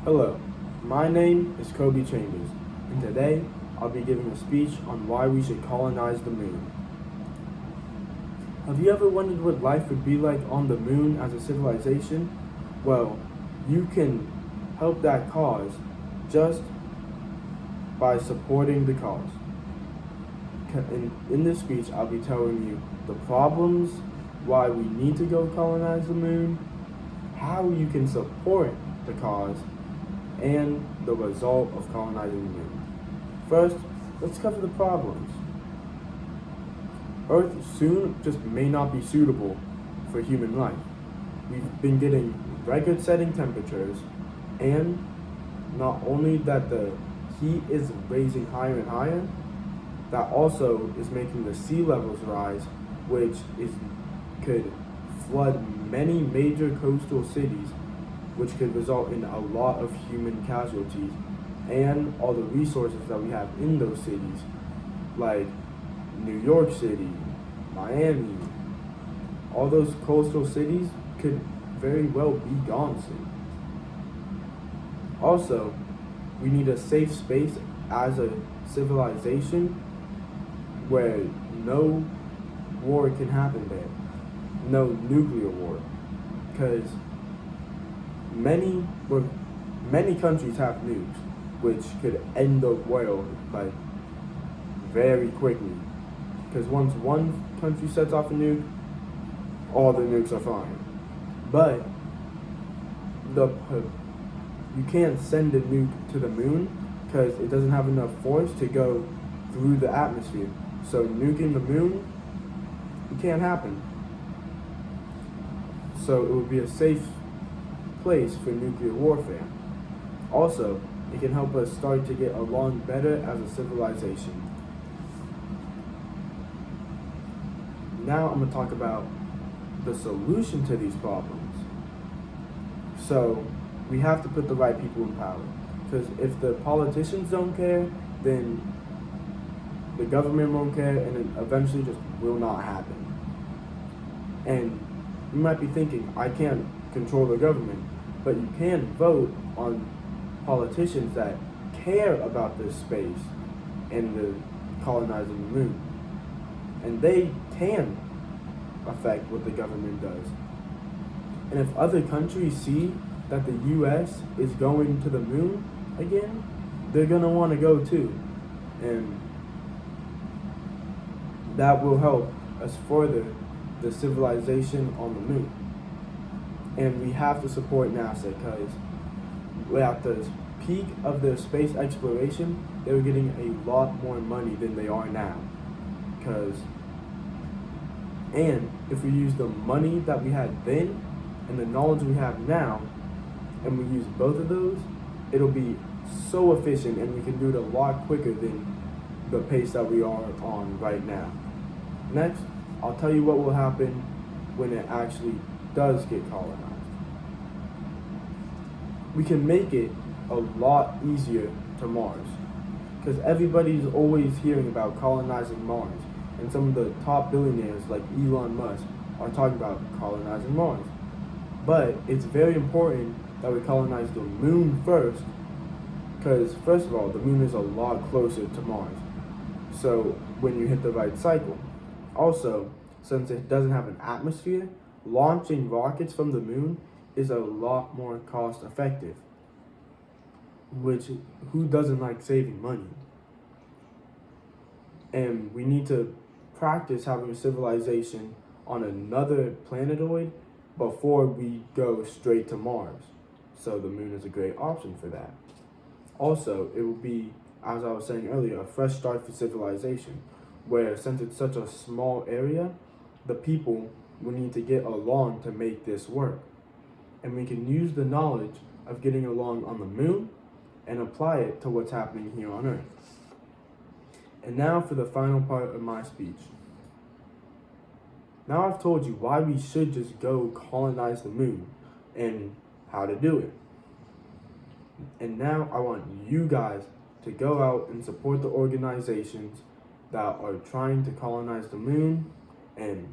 Hello, my name is Kobe Chambers, and today I'll be giving a speech on why we should colonize the moon. Have you ever wondered what life would be like on the moon as a civilization? Well, you can help that cause just by supporting the cause. In this speech, I'll be telling you the problems, why we need to go colonize the moon, how you can support the cause, and the result of colonizing the moon. First, let's cover the problems. Earth soon just may not be suitable for human life. We've been getting record-setting temperatures, and not only that the heat is raising higher and higher, that also is making the sea levels rise, which could flood many major coastal cities, which could result in a lot of human casualties and all the resources that we have in those cities, like New York City, Miami, all those coastal cities could very well be gone soon. Also, we need a safe space as a civilization where no war can happen there, no nuclear war, because many countries have nukes, which could end the world like very quickly. Because once one country sets off a nuke, all the nukes are fired. But the you can't send a nuke to the moon because it doesn't have enough force to go through the atmosphere. So nuking the moon, it can't happen. So it would be a safe place for nuclear warfare. Also, it can help us start to get along better as a civilization. Now I'm going to talk about the solution to these problems. So we have to put the right people in power. Because if the politicians don't care, then the government won't care, and it eventually just will not happen. And you might be thinking, I can't control the government, but you can vote on politicians that care about this space and the colonizing the moon. And they can affect what the government does. And if other countries see that the US is going to the moon again, they're going to want to go too. And that will help us further the civilization on the moon. And we have to support NASA because at the peak of their space exploration, they were getting a lot more money than they are now. And if we use the money that we had then and the knowledge we have now, and we use both of those, it'll be so efficient and we can do it a lot quicker than the pace that we are on right now. Next, I'll tell you what will happen when it actually does get colonized. We can make it a lot easier to Mars, because everybody's always hearing about colonizing Mars, and some of the top billionaires like Elon Musk are talking about colonizing Mars. But it's very important that we colonize the moon first, because first of all, the moon is a lot closer to Mars. So when you hit the right cycle. Also, since it doesn't have an atmosphere, launching rockets from the moon is a lot more cost effective. Which, who doesn't like saving money? And we need to practice having a civilization on another planetoid before we go straight to Mars. So the moon is a great option for that. Also, it will be, as I was saying earlier, a fresh start for civilization, where since it's such a small area, the people will need to get along to make this work. And we can use the knowledge of getting along on the moon and apply it to what's happening here on Earth. And now for the final part of my speech. Now I've told you why we should just go colonize the moon and how to do it. And now I want you guys to go out and support the organizations that are trying to colonize the moon. And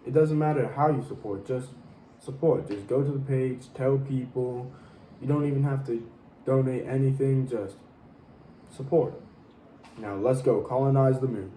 it doesn't matter how you support, just support. Just go to the page, tell people, You don't even have to donate anything, just support. Now let's go colonize the moon.